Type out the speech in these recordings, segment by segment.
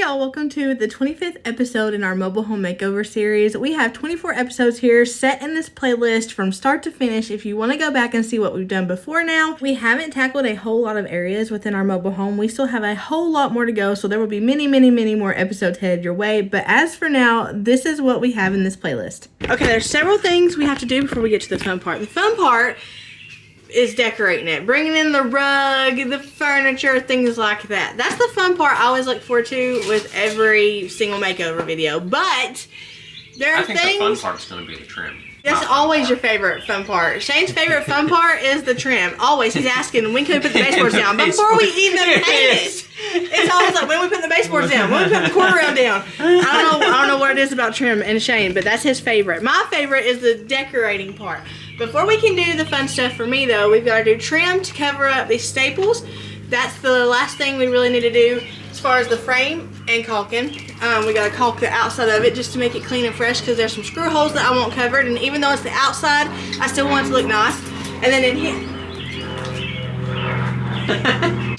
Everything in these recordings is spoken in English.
y'all, welcome to the 25th episode in our mobile home makeover series. We have 24 episodes here set in this playlist from start to finish. If you want to go back and see what we've done before now, we haven't tackled a whole lot of areas within our mobile home. We still have a whole lot more to go, so there will be many more episodes headed your way. But as for now, this is what we have in this playlist. Okay, there's several things we have to do before we get to the fun part. The fun part is decorating it, bringing in the rug, the furniture, things like that. That's the fun part I always look forward to with every single makeover video. But there are things. I think the fun part's going to be the trim. That's always your favorite fun part. Shane's favorite fun part is the trim. Always. He's asking, when can we put the baseboards down? Before we even paint it. It's always like, when we put the baseboards down? When we put the quarter rail down? I don't know what it is about trim and Shane, but that's his favorite. My favorite is the decorating part. Before we can do the fun stuff for me, though, we've got to do trim to cover up these staples. That's the last thing we really need to do as far as the frame and caulking. We got to caulk the outside of it just to make it clean and fresh because there's some screw holes that I want covered. And even though it's the outside, I still want it to look nice. And then in here,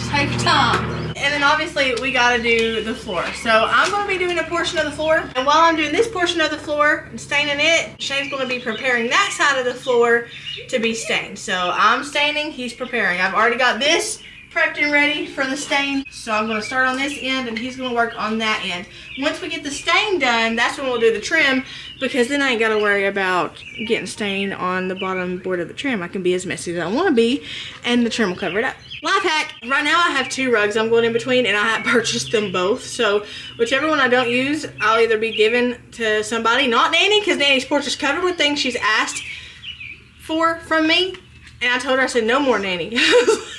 take your time. And then obviously we got to do the floor. So I'm going to be doing a portion of the floor. And while I'm doing this portion of the floor and staining it, Shane's going to be preparing that side of the floor to be stained. So I'm staining, he's preparing. I've already got this prepped and ready for the stain. So I'm going to start on this end and he's going to work on that end. Once we get the stain done, that's when we'll do the trim, because then I ain't got to worry about getting stain on the bottom board of the trim. I can be as messy as I want to be and the trim will cover it up. Life hack, right now I have two rugs I'm going in between and I have purchased them both. So whichever one I don't use, I'll either be given to somebody, not Nanny, because Nanny's porch is covered with things she's asked for from me. And I told her, I said, no more, Nanny.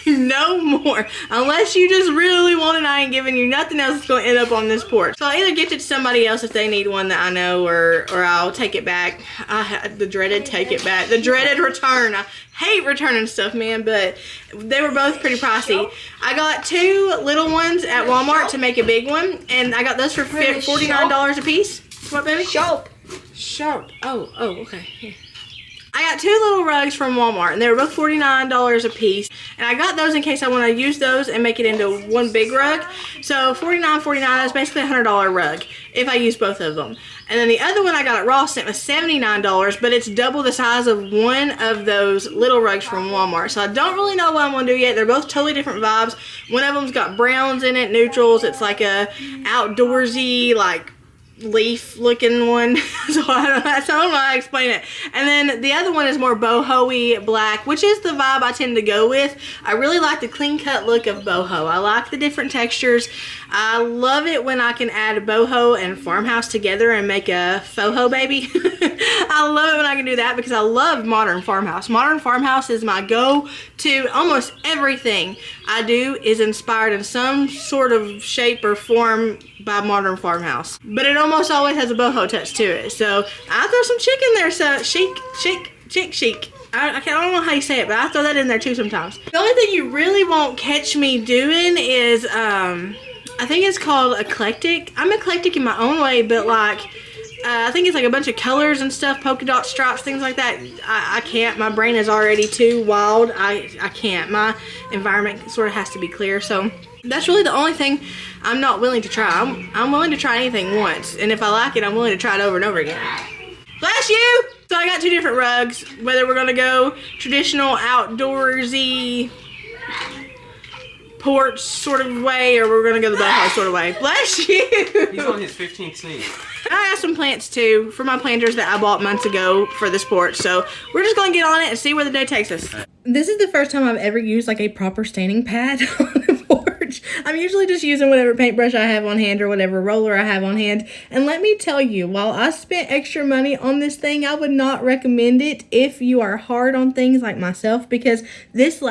No more. Unless you just really want it, I ain't giving you nothing else that's going to end up on this porch. So I'll either gift it to somebody else if they need one that I know, or I'll take it back. The dreaded take it back. The dreaded return. I hate returning stuff, man, but they were both pretty pricey. I got two little ones at Walmart to make a big one, and I got those for $49 a piece. What, baby? Sharp. Oh, okay. Here. I got two little rugs from Walmart, and they were both $49 a piece. And I got those in case I want to use those and make it into one big rug. So $49.49 is basically a $100 rug if I use both of them. And then the other one I got at Ross was $79, but it's double the size of one of those little rugs from Walmart. So I don't really know what I'm going to do yet. They're both totally different vibes. One of them's got browns in it, neutrals. It's like a outdoorsy, like, leaf looking one. So I don't know how to explain it. And then the other one is more boho-y black, which is the vibe I tend to go with. I really like the clean cut look of boho. I like the different textures. I love it when I can add boho and farmhouse together and make a faux baby. I love it when I can do that because I love modern farmhouse. Modern farmhouse is my go-to. Almost everything I do is inspired in some sort of shape or form by modern farmhouse. But it almost always has a boho touch to it. So I throw some chick in there, so chic. I don't know how you say it, but I throw that in there too sometimes. The only thing you really won't catch me doing is, I think it's called eclectic. I'm eclectic in my own way, but like, I think it's like a bunch of colors and stuff, polka dot stripes, things like that. I can't. My brain is already too wild. I can't. My environment sort of has to be clear. So that's really the only thing I'm not willing to try. I'm willing to try anything once. And if I like it, I'm willing to try it over and over again. Bless you! So I got two different rugs. Whether we're going to go traditional outdoorsy porch sort of way, or we're going to go the boho sort of way. Bless you! He's on his 15th sneeze. I got some plants too for my planters that I bought months ago for this porch. So we're just going to get on it and see where the day takes us. This is the first time I've ever used like a proper staining pad on the porch. I'm usually just using whatever paintbrush I have on hand or whatever roller I have on hand. And let me tell you, while I spent extra money on this thing, I would not recommend it if you are hard on things like myself, because this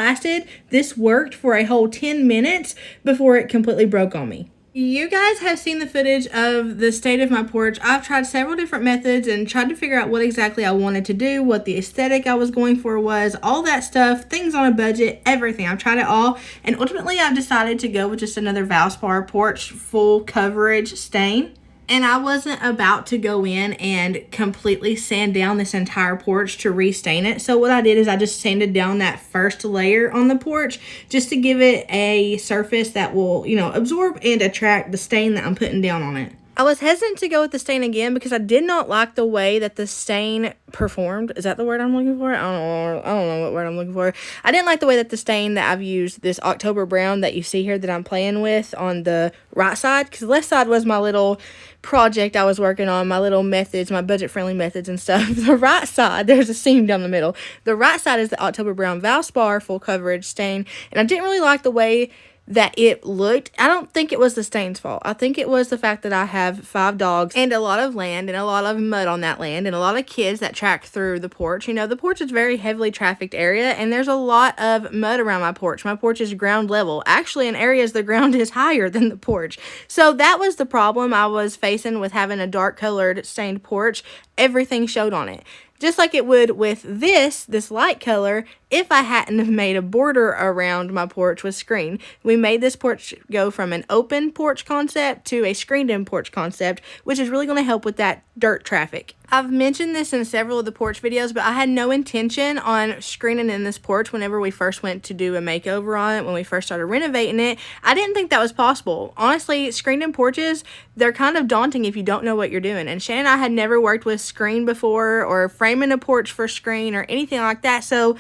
worked for a whole 10 minutes before it completely broke on me. You guys have seen the footage of the state of my porch. I've tried several different methods and tried to figure out what exactly I wanted to do, what the aesthetic I was going for was, all that stuff, things on a budget, everything. I've tried it all, and ultimately I've decided to go with just another Valspar porch full coverage stain. And I wasn't about to go in and completely sand down this entire porch to restain it. So what I did is I just sanded down that first layer on the porch just to give it a surface that will, absorb and attract the stain that I'm putting down on it. I was hesitant to go with the stain again because I did not like the way that the stain performed. Is that the word I'm looking for? I don't know what word I'm looking for. I didn't like the way that the stain that I've used, this October brown that you see here that I'm playing with on the right side, because the left side was my little project I was working on, my little methods, my budget-friendly methods and stuff. The right side, there's a seam down the middle. The right side is the October brown Valspar full coverage stain, and I didn't really like the way that it looked. I don't think it was the stain's fault. I think it was the fact that I have 5 dogs and a lot of land and a lot of mud on that land and a lot of kids that track through the porch. The porch is a very heavily trafficked area and there's a lot of mud around my porch. My porch is ground level. Actually, in areas the ground is higher than the porch. So that was the problem I was facing with having a dark colored stained porch. Everything showed on it. Just like it would with this light color, if I hadn't have made a border around my porch with screen. We made this porch go from an open porch concept to a screened-in porch concept, which is really going to help with that dirt traffic. I've mentioned this in several of the porch videos, but I had no intention on screening in this porch whenever we first went to do a makeover on it, when we first started renovating it. I didn't think that was possible. Honestly, screened-in porches, they're kind of daunting if you don't know what you're doing. And Shannon and I had never worked with screen before or framing a porch for screen or anything like that, so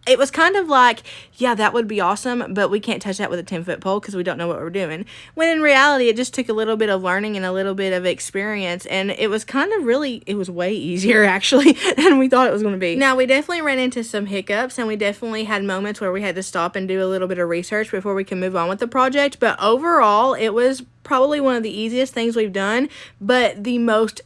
it was kind of like, yeah, that would be awesome, but we can't touch that with a 10-foot pole because we don't know what we're doing. When in reality, it just took a little bit of learning and a little bit of experience, and it was kind of it was way easier, actually, than we thought it was going to be. Now, we definitely ran into some hiccups, and we definitely had moments where we had to stop and do a little bit of research before we can move on with the project, but overall, it was probably one of the easiest things we've done, but the most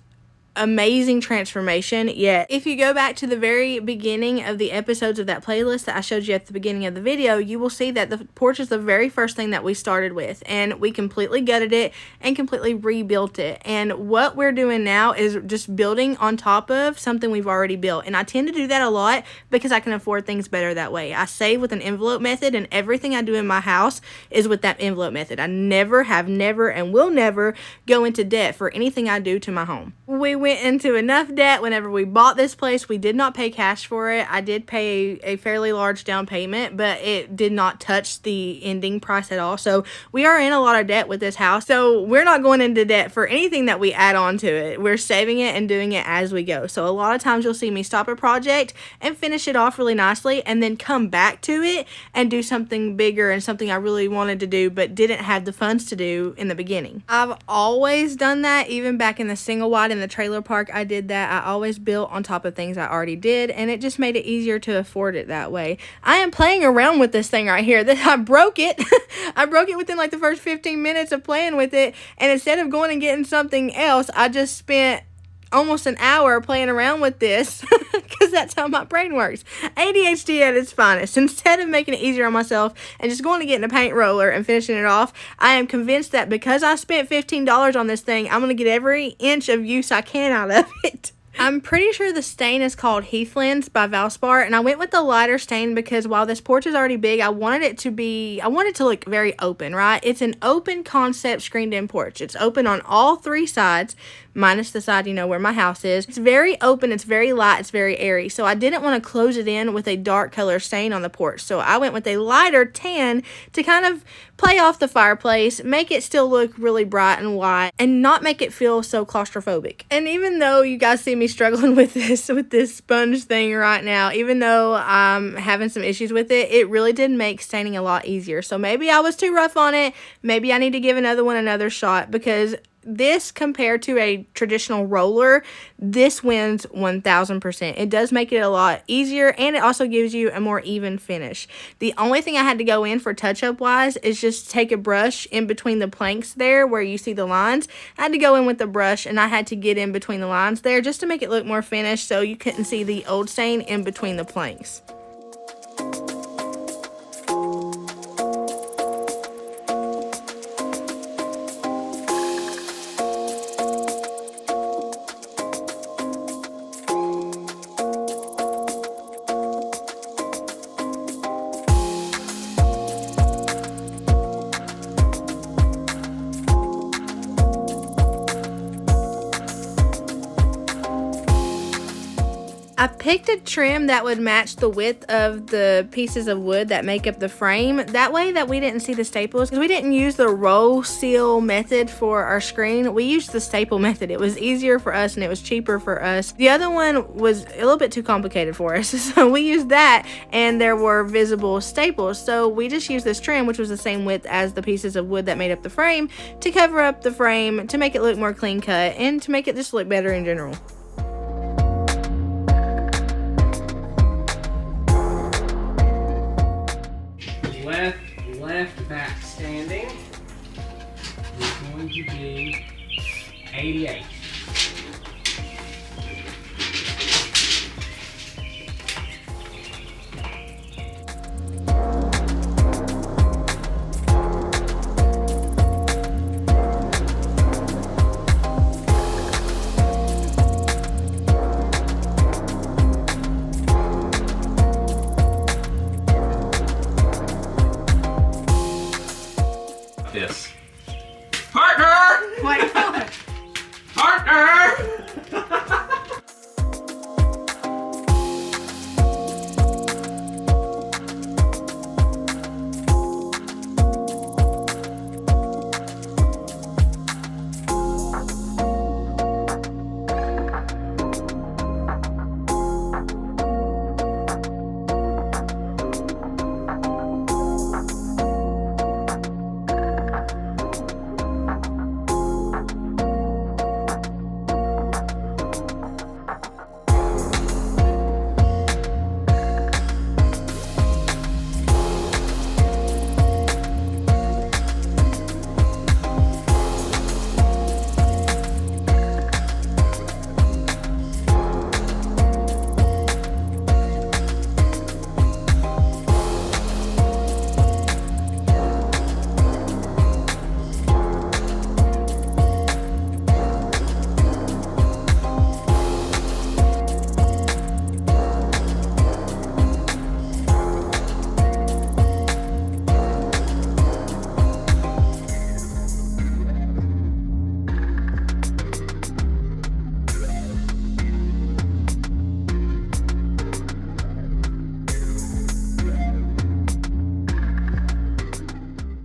amazing transformation yet. If you go back to the very beginning of the episodes of that playlist that I showed you at the beginning of the video, you will see that the porch is the very first thing that we started with, and we completely gutted it and completely rebuilt it. And what we're doing now is just building on top of something we've already built, and I tend to do that a lot because I can afford things better that way. I save with an envelope method, and everything I do in my house is with that envelope method. I never have never and will never go into debt for anything I do to my home. We went into enough debt whenever we bought this place. We did not pay cash for it. I did pay a fairly large down payment, but it did not touch the ending price at all. So we are in a lot of debt with this house. So we're not going into debt for anything that we add on to it. We're saving it and doing it as we go. So a lot of times you'll see me stop a project and finish it off really nicely and then come back to it and do something bigger and something I really wanted to do but didn't have the funds to do in the beginning. I've always done that, even back in the single wide in the trailer park. I did that. I always built on top of things I already did, and it just made it easier to afford it that way. I am playing around with this thing right here. I broke it. I broke it within like the first 15 minutes of playing with it, and instead of going and getting something else, I just spent almost an hour playing around with this because that's how my brain works. ADHD at its finest. Instead of making it easier on myself and just going to getting a paint roller and finishing it off, I am convinced that because I spent $15 on this thing, I'm going to get every inch of use I can out of it. I'm pretty sure the stain is called Heathlands by Valspar, and I went with the lighter stain because while this porch is already big, I wanted it to look very open, right? It's an open concept screened-in porch. It's open on all 3 sides, minus the side, where my house is. It's very open, it's very light, it's very airy, so I didn't want to close it in with a dark color stain on the porch, so I went with a lighter tan to kind of play off the fireplace, make it still look really bright and white, and not make it feel so claustrophobic. And even though you guys see me struggling with this sponge thing right now, even though I'm having some issues with it, it really did make staining a lot easier. So maybe I was too rough on it. Maybe I need to give another one another shot, because this, compared to a traditional roller, this wins 1000%. It does make it a lot easier, and it also gives you a more even finish. The only thing I had to go in for touch-up wise is just take a brush in between the planks there where you see the lines. I had to go in with the brush, and I had to get in between the lines there just to make it look more finished so you couldn't see the old stain in between the planks. I picked a trim that would match the width of the pieces of wood that make up the frame. That way that we didn't see the staples. Because we didn't use the roll seal method for our screen. We used the staple method. It was easier for us and it was cheaper for us. The other one was a little bit too complicated for us. So we used that and there were visible staples. So we just used this trim, which was the same width as the pieces of wood that made up the frame, to cover up the frame, to make it look more clean cut, and to make it just look better in general. Left back standing is going to be 88. This. Partner! Wait, Partner!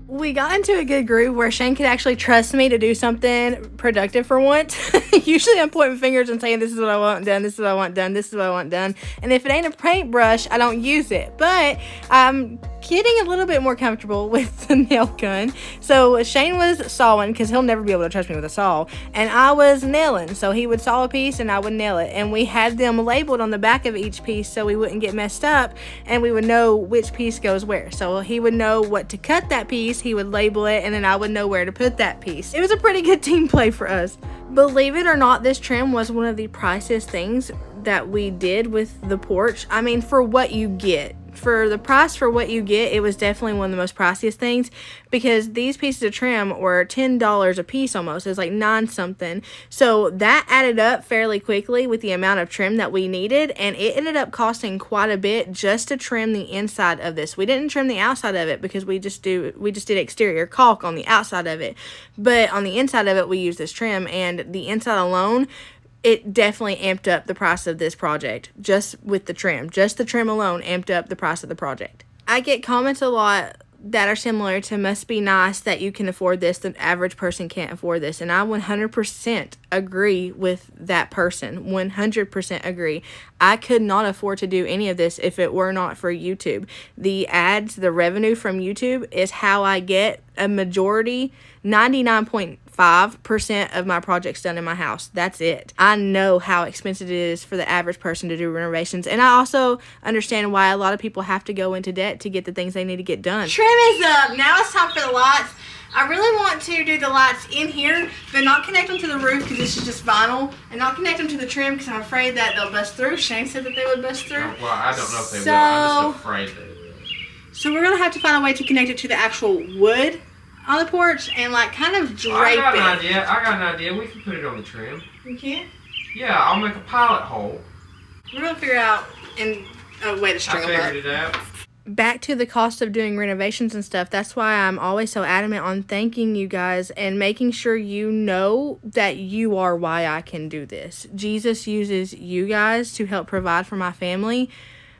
We got into a good groove where Shane could actually trust me to do something productive for once. Usually I'm pointing fingers and saying, this is what I want done, this is what I want done, this is what I want done. And if it ain't a paintbrush, I don't use it. But I'm getting a little bit more comfortable with the nail gun. So Shane was sawing, because he'll never be able to trust me with a saw. And I was nailing. So he would saw a piece and I would nail it. And we had them labeled on the back of each piece so we wouldn't get messed up. And we would know which piece goes where. So he would know what to cut that piece. He would label it, and then I would know where to put that piece. It was a pretty good team play for us. Believe it or not, this trim was one of the priciest things that we did with the porch. I mean, for what you get. For the price for what you get, it was definitely one of the most priciest things, because these pieces of trim were $10 a piece almost. It was like 9 something. So that added up fairly quickly with the amount of trim that we needed, and it ended up costing quite a bit just to trim the inside of this. We didn't trim the outside of it because we just did exterior caulk on the outside of it. But on the inside of it, we used this trim, and the inside alone, it definitely amped up the price of this project just with the trim. Just the trim alone amped up the price of the project. I get comments a lot that are similar to, must be nice that you can afford this, the average person can't afford this. And I 100% agree with that person. 100% agree. I could not afford to do any of this if it were not for YouTube. The ads, the revenue from YouTube is how I get a majority, 99.5% of my projects done in my house. That's it. I know how expensive it is for the average person to do renovations. And I also understand why a lot of people have to go into debt to get the things they need to get done. Trim is up. Now it's time for the lights. I really want to do the lights in here, but not connect them to the roof because this is just vinyl, and not connect them to the trim because I'm afraid that they'll bust through. Shane said that they would bust through. Well, I don't know if they will. I'm just afraid they will. So we're going to have to find a way to connect it to the actual wood on the porch and like kind of drape I got it. I got an idea. We can put it on the trim. You can? Yeah, I'll make a pilot hole. We're going to figure out a way to string them up. I figured it out. back to the cost of doing renovations and stuff, that's why I'm always so adamant on thanking you guys and making sure you know that you are why I can do this. Jesus uses you guys to help provide for my family,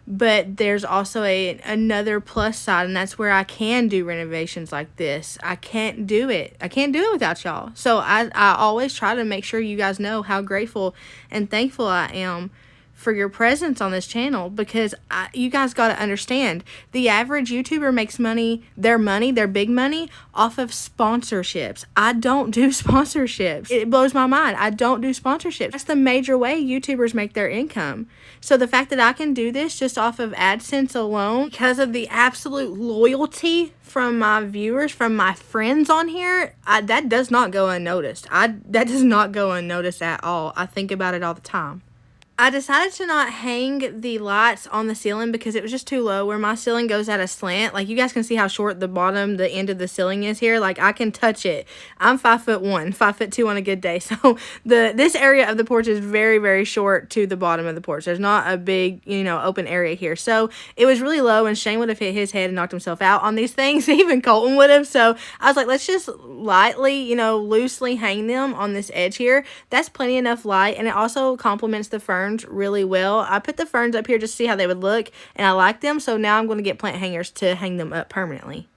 but there's also another plus side, and that's where I can do renovations like this. I can't do it. I can't do it without y'all. So I always try to make sure you guys know how grateful and thankful I am for your presence on this channel, because you guys got to understand, the average YouTuber makes their big money off of sponsorships. I don't do sponsorships. It blows my mind. I don't do sponsorships. That's the major way YouTubers make their income. So the fact that I can do this just off of AdSense alone, because of the absolute loyalty from my viewers, from my friends on here, that does not go unnoticed. That does not go unnoticed at all. I think about it all the time. I decided to not hang the lights on the ceiling because it was just too low. Where my ceiling goes at a slant, like you guys can see how short the end of the ceiling is here. Like I can touch it. I'm 5'1", 5'2" on a good day. So this area of the porch is very, very short to the bottom of the porch. There's not a big, open area here. So it was really low, and Shane would have hit his head and knocked himself out on these things. Even Colton would have. So I was like, let's just lightly, loosely hang them on this edge here. That's plenty enough light, and it also complements the ferns really well. I put the ferns up here just to see how they would look, and I like them, so now I'm going to get plant hangers to hang them up permanently.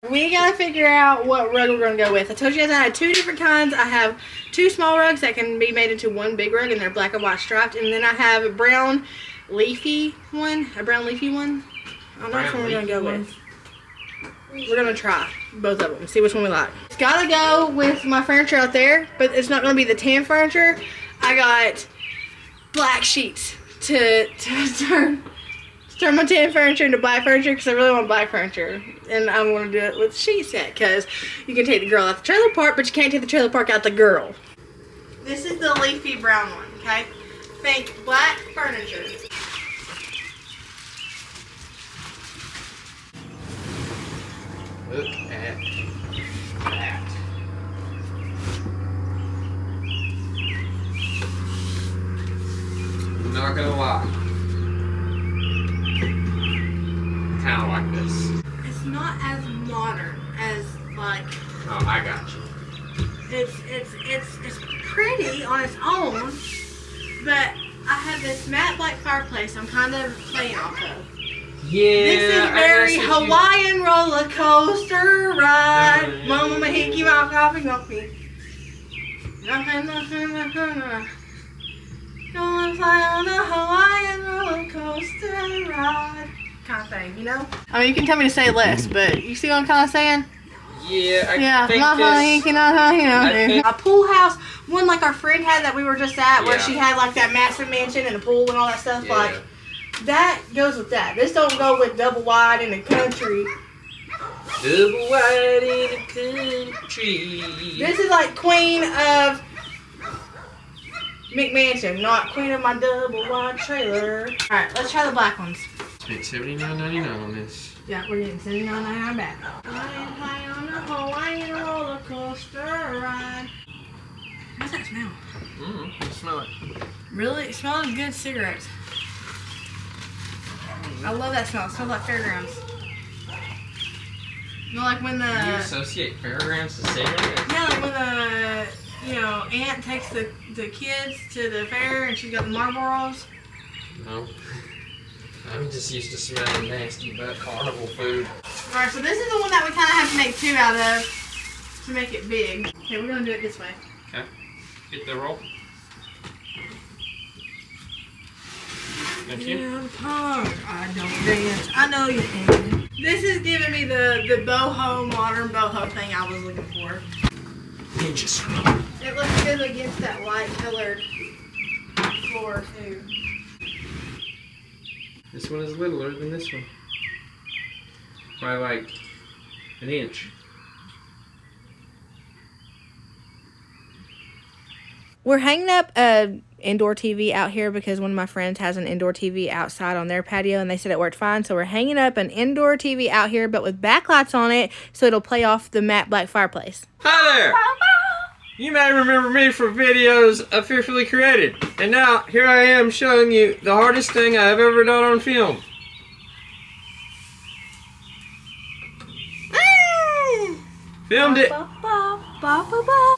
We gotta figure out what rug we're gonna go with. I told you guys I had two different kinds. I have two small rugs that can be made into one big rug, and they're black and white striped, and then I have a brown leafy one. I don't know which one we're gonna go with. We're gonna try both of them, see which one we like. It's gotta go with my furniture out there, but it's not gonna be the tan furniture. I got black sheets to turn my tan furniture into black furniture, because I really want black furniture, and I'm going to do it with sheet set, because you can take the girl out the trailer park, but you can't take the trailer park out the girl. This is the leafy brown one, okay? Think black furniture. Look at that. I'm not gonna lie. Kind of like this. It's not as modern as like. Oh, I got you. It's pretty on its own, but I have this matte black fireplace I'm kind of playing off of. Yeah. This is very Hawaiian roller coaster ride. Mama Mahiki Mouth Coffee Coffee. Gonna fly on a Hawaiian roller coaster ride. Kind of thing, I mean, you can tell me to say less, but you see what I'm kind of saying? Yeah, I think a pool house, one like our friend had that we were just at, where she had like that massive mansion and a pool and all that stuff. Like that goes with that. This don't go with double wide in the country. Double wide in the country. This is like queen of McMansion, not queen of my double wide trailer. All right, let's try the black ones. Spent $79.99 on this. Yeah, we're getting $79.99 back. Flying high on a Hawaiian roller coaster ride. How's that smell? Smell it. Really? It smells like good cigarettes. I love that smell. It smells like fairgrounds. You know, like when the... You associate fairgrounds to cigarettes? Yeah, like when the, aunt takes the kids to the fair and she's got the Marlboros. No. I'm just used to smelling nasty but carnival food. Alright, so this is the one that we kind of have to make two out of to make it big. Okay, we're going to do it this way. Okay. Get the roll. Thank you. I don't dance. I know you can. This is giving me the boho, modern boho thing I was looking for. Ninja scroll. It looks good against that light colored floor too. This one is littler than this one. By like an inch. We're hanging up a indoor TV out here because one of my friends has an indoor TV outside on their patio, and they said it worked fine. So we're hanging up an indoor TV out here, but with backlights on it, so it'll play off the matte black fireplace. Hi there! You may remember me from videos of Fearfully Created. And now, here I am showing you the hardest thing I've ever done on film. Filmed it. Ba, ba, ba, ba, ba.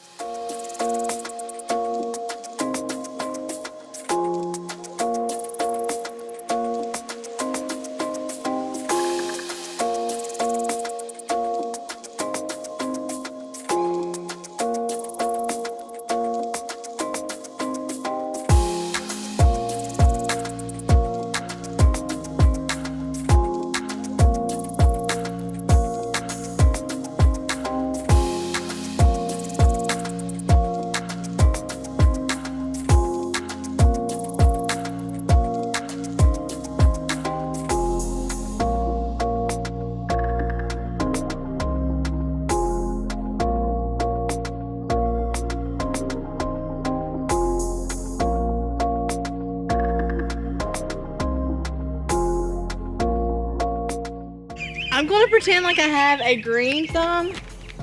I'm going to pretend like I have a green thumb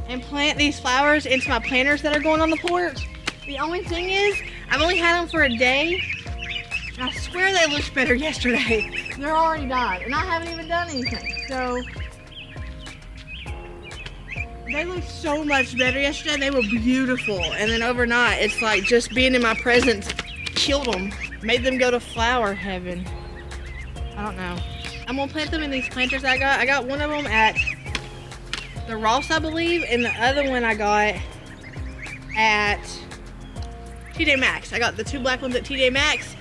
and plant these flowers into my planters that are going on the porch. The only thing is, I've only had them for a day, and I swear they looked better yesterday. They're already died, and I haven't even done anything. So, they looked so much better yesterday. They were beautiful, and then overnight, it's like just being in my presence killed them, made them go to flower heaven. I don't know. I'm gonna plant them in these planters I got. I got one of them at the Ross, I believe, and the other one I got at TJ Maxx. I got the two black ones at TJ Maxx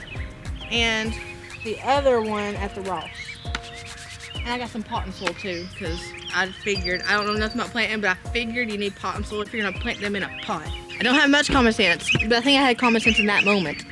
and the other one at the Ross. And I got some pot and soil too, because I figured, I don't know nothing about planting, but I figured you need pot and soil if you're gonna plant them in a pot. I don't have much common sense, but I think I had common sense in that moment.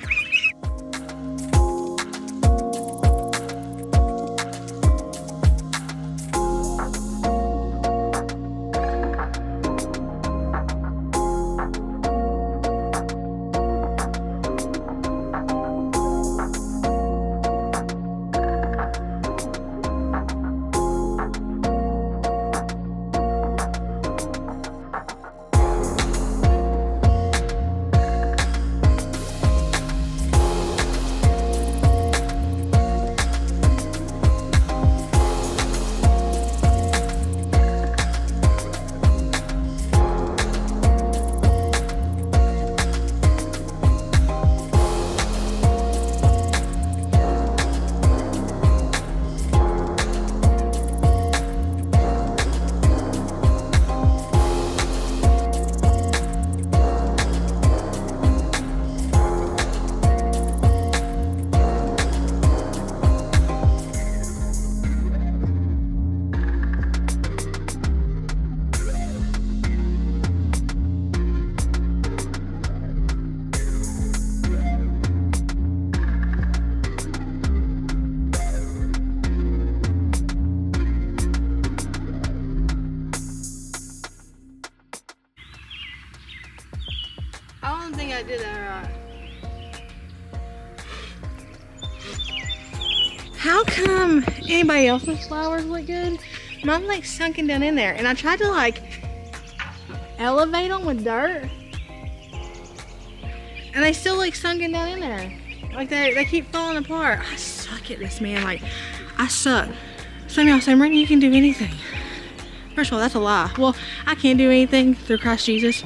I don't think I did that right. How come anybody else's flowers look good? Mine's like sunken down in there, and I tried to like elevate them with dirt, and they still like sunken down in there. Like they keep falling apart. I suck at this, man. Like I suck. Some of y'all say, Merina, you can do anything. First of all, that's a lie. Well, I can't do anything through Christ Jesus.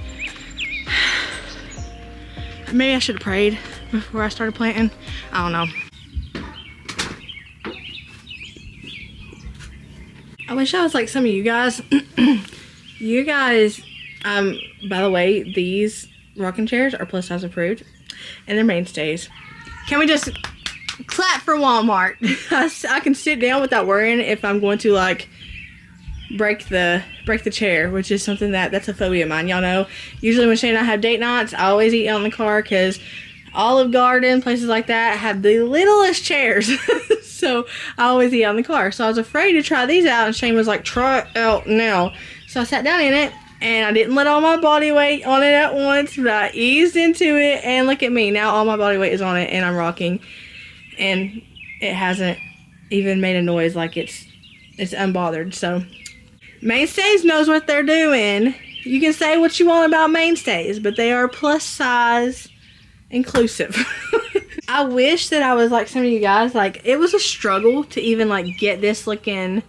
Maybe I should have prayed before I started planting. I don't know. I wish I was like some of you guys. You guys, by the way, these rocking chairs are plus size approved and they're mainstays. Can we just clap for Walmart? I can sit down without worrying if I'm going to like break the chair, which is something that's a phobia of mine. Y'all know, usually when Shane and I have date nights, I always eat out in the car because Olive Garden, places like that, have the littlest chairs. So I always eat out in the car. So I was afraid to try these out, and Shane was like, try it out now. So I sat down in it, and I didn't let all my body weight on it at once, but I eased into it, and look at me. Now all my body weight is on it, and I'm rocking. And it hasn't even made a noise, like it's unbothered. So Mainstays knows what they're doing. You can say what you want about Mainstays, but they are plus size inclusive. I wish that I was like some of you guys. Like, it was a struggle to even like get this looking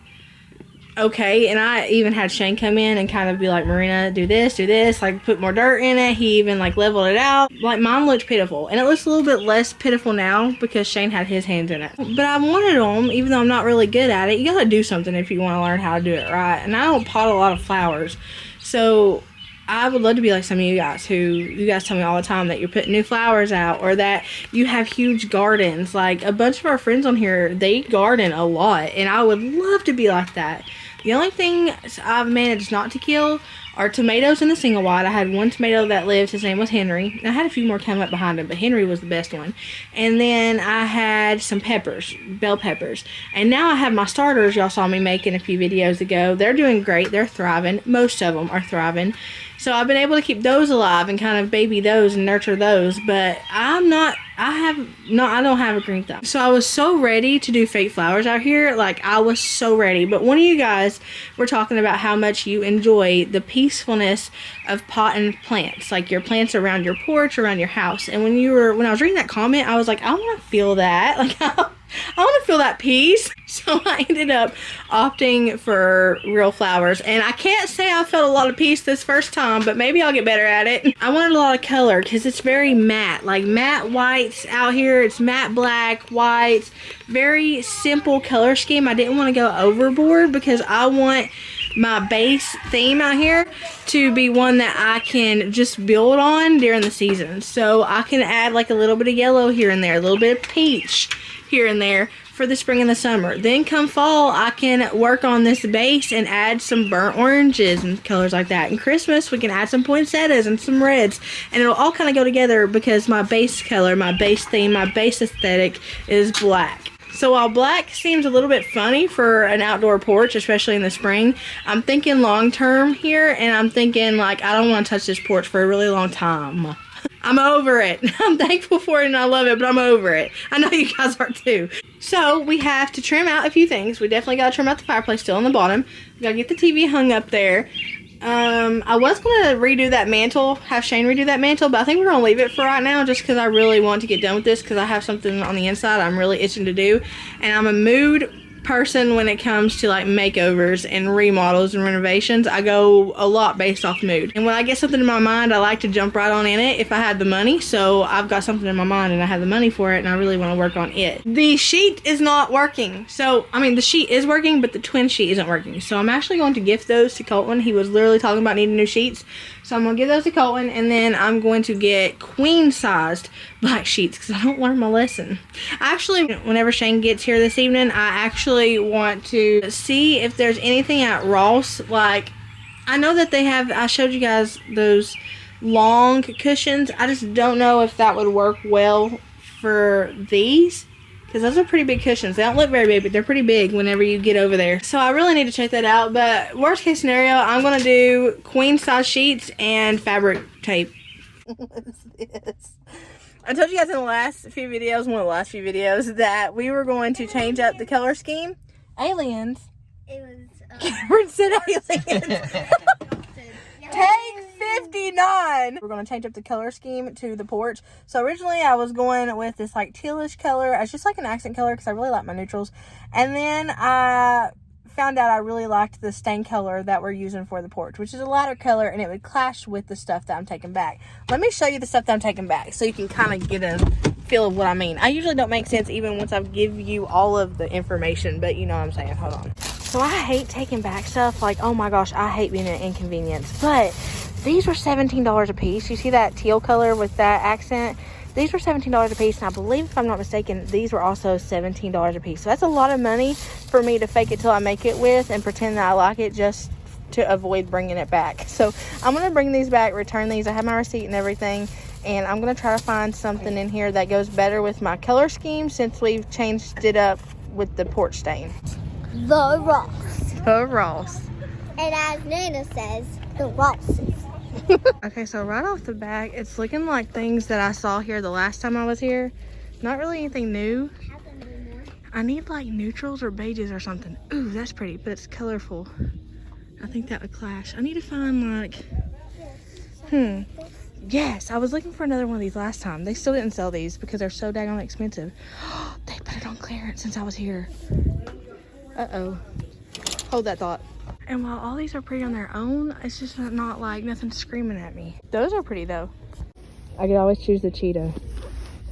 okay. And I even had Shane come in and kind of be like, Merina, do this, like put more dirt in it. He even like leveled it out. Like mine looked pitiful, and it looks a little bit less pitiful now because Shane had his hands in it. But I wanted them, even though I'm not really good at it. You gotta do something if you want to learn how to do it right. And I don't pot a lot of flowers, so I would love to be like some of you guys tell me all the time that you're putting new flowers out, or that you have huge gardens. Like a bunch of our friends on here, they garden a lot, and I would love to be like that. The only thing I've managed not to kill are tomatoes in the single wide. I had one tomato that lived. His name was Henry. I had a few more come up behind him, but Henry was the best one. And then I had some peppers, bell peppers. And now I have my starters y'all saw me making a few videos ago. They're doing great. They're thriving. Most of them are thriving. So I've been able to keep those alive and kind of baby those and nurture those, but I don't have a green thumb. So I was so ready to do fake flowers out here. Like I was so ready. But one of you guys were talking about how much you enjoy the peacefulness of potting plants, like your plants around your porch, around your house. And when I was reading that comment, I was like, I want to feel that. Like I want to feel that peace. So I ended up opting for real flowers. And I can't say I felt a lot of peace this first time, but maybe I'll get better at it. I wanted a lot of color because it's very matte. Like matte whites out here. It's matte black, whites. Very simple color scheme. I didn't want to go overboard because I want my base theme out here to be one that I can just build on during the season. So I can add like a little bit of yellow here and there, a little bit of peach here and there for the spring and the summer. Then come fall, I can work on this base and add some burnt oranges and colors like that. And Christmas, we can add some poinsettias and some reds, and it'll all kind of go together because my base color, my base theme, my base aesthetic is black. So while black seems a little bit funny for an outdoor porch, especially in the spring, I'm thinking long term here, and I'm thinking like I don't want to touch this porch for a really long time. I'm over it. I'm thankful for it and I love it, but I'm over it. I know you guys are too. So we have to trim out a few things. We definitely got to trim out the fireplace still on the bottom. We got to get the TV hung up there. I was going to redo that mantle, have Shane redo that mantle, but I think we're going to leave it for right now just because I really want to get done with this because I have something on the inside I'm really itching to do. And I'm a mood person when it comes to like makeovers and remodels and renovations. I go a lot based off mood, and when I get something in my mind, I like to jump right on in it if I had the money. So I've got something in my mind and I have the money for it, and I really want to work on it. The sheet is not working. So I mean the sheet is working, but the twin sheet isn't working. So I'm actually going to gift those to Colton. He was literally talking about needing new sheets, so I'm gonna give those to Colton, and then I'm going to get queen sized black sheets because I don't learn my lesson. Actually, whenever Shane gets here this evening, I actually want to see if there's anything at Ross. Like I know that they have, I showed you guys those long cushions. I just don't know if that would work well for these because those are pretty big cushions. They don't look very big, but they're pretty big whenever you get over there. So I really need to check that out. But worst case scenario, I'm gonna do queen size sheets and fabric tape. What is this? I told you guys in the last few videos, one of the last few videos, that we were going to change up the color scheme. Aliens. It was. Cameron said aliens. Take 59. We're going to change up the color scheme to the porch. So originally I was going with this like tealish color as just like an accent color because I really like my neutrals. And then I found out I really liked the stain color that we're using for the porch, which is a lighter color, and it would clash with the stuff that I'm taking back. Let me show you the stuff that I'm taking back so you can kind of get a feel of what I mean. I usually don't make sense even once I give you all of the information, but you know what I'm saying. Hold on. So I hate taking back stuff. Like, oh my gosh, I hate being an inconvenience. But these were $17 a piece. You see that teal color with that accent? These were $17 a piece, and I believe, if I'm not mistaken, these were also $17 a piece. So that's a lot of money for me to fake it till I make it with and pretend that I like it just to avoid bringing it back. So I'm going to bring these back, return these. I have my receipt and everything, and I'm going to try to find something in here that goes better with my color scheme since we've changed it up with the porch stain. The Ross. The Ross. And as Nana says, the Rosses. Okay, so right off the bat, it's looking like things that I saw here the last time I was here. Not really anything new. I need like neutrals or beiges or something. Ooh, that's pretty, but it's colorful. I think that would clash. I need to find like, yes, I was looking for another one of these last time. They still didn't sell these because they're so daggone expensive. They put it on clearance since I was here. Uh-oh. Hold that thought. And while all these are pretty on their own, it's just not like nothing screaming at me. Those are pretty though. I could always choose the cheetah.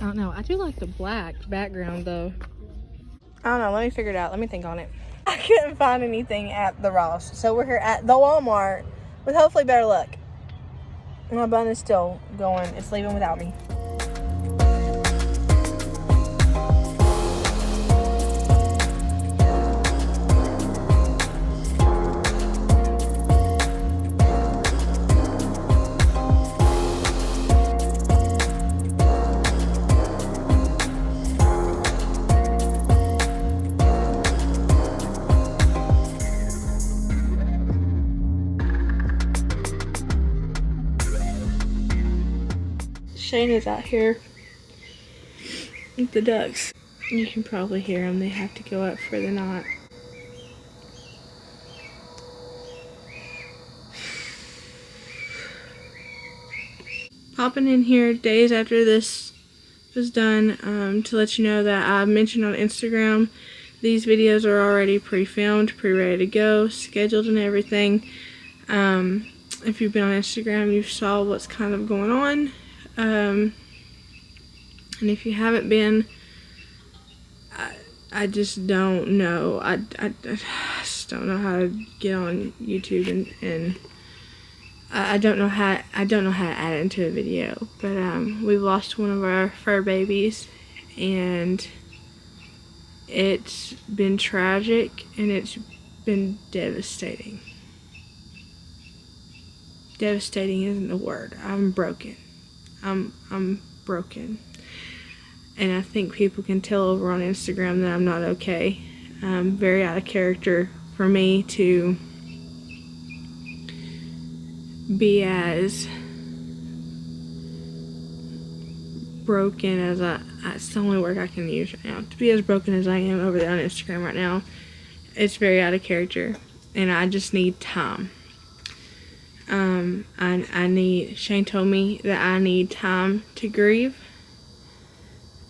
I don't know. I do like the black background though. I don't know. Let me figure it out. Let me think on it. I couldn't find anything at the Ross. So we're here at the Walmart with hopefully better luck. And my bun is still going. It's leaving without me. Shane is out here with the ducks. You can probably hear them. They have to go up for the night. Popping in here days after this was done to let you know that I mentioned on Instagram these videos are already pre-filmed, pre-ready to go, scheduled and everything. If you've been on Instagram, you saw what's kind of going on. And if you haven't been, I just don't know. I just don't know how to get on YouTube and I don't know how to add it into a video. But we've lost one of our fur babies, and it's been tragic and it's been devastating. Devastating isn't the word. I'm broken. I'm broken, and I think people can tell over on Instagram that I'm not okay. Very out of character for me to be as broken as it's the only word I can use right now. To be as broken as I am over there on Instagram right now, it's very out of character, and I just need time. Shane told me that I need time to grieve,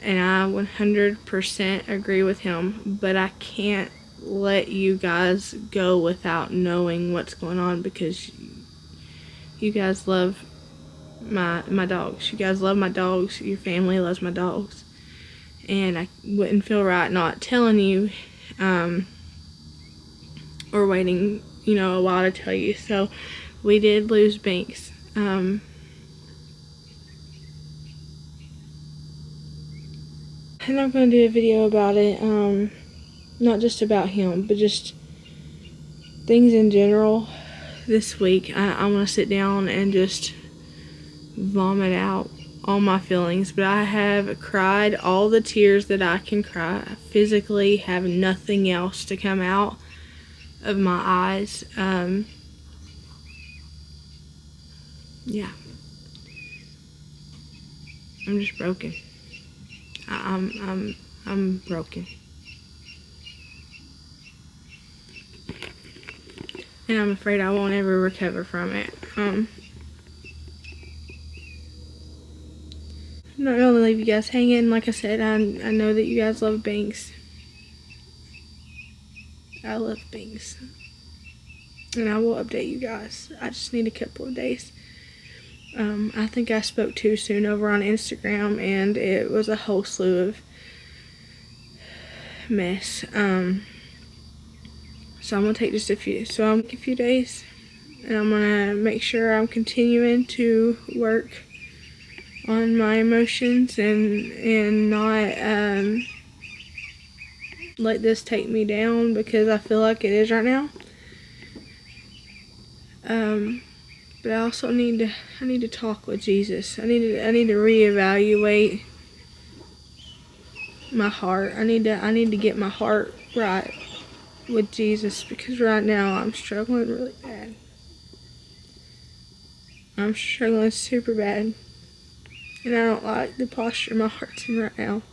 and I 100% agree with him, but I can't let you guys go without knowing what's going on, because you guys love my dogs. You guys love my dogs. Your family loves my dogs, and I wouldn't feel right not telling you, or waiting, a while to tell you. So we did lose Binks. And I'm going to do a video about it, not just about him, but just things in general. This week, I want to sit down and just vomit out all my feelings, but I have cried all the tears that I can cry. I physically have nothing else to come out of my eyes. Yeah. I'm just broken. I'm broken. And I'm afraid I won't ever recover from it. I'm not gonna leave you guys hanging. Like I said, I know that you guys love Binks. I love Binks. And I will update you guys. I just need a couple of days. I think I spoke too soon over on Instagram, and it was a whole slew of mess. So I'm gonna take just a few days, and I'm gonna make sure I'm continuing to work on my emotions and not let this take me down, because I feel like it is right now. But I also need to talk with Jesus. I need to reevaluate my heart. I need to get my heart right with Jesus, because right now I'm struggling really bad. I'm struggling super bad, and I don't like the posture my heart's in right now.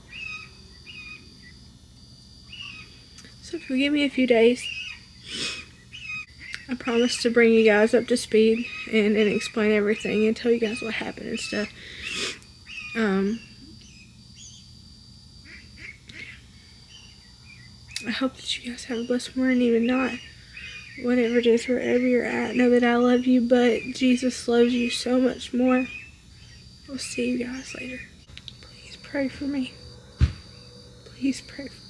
So if you give me a few days, I promise to bring you guys up to speed and explain everything and tell you guys what happened and stuff. I hope that you guys have a blessed morning, even not. whatever it is, wherever you're at, know that I love you, but Jesus loves you so much more. We'll see you guys later. Please pray for me. Please pray for me.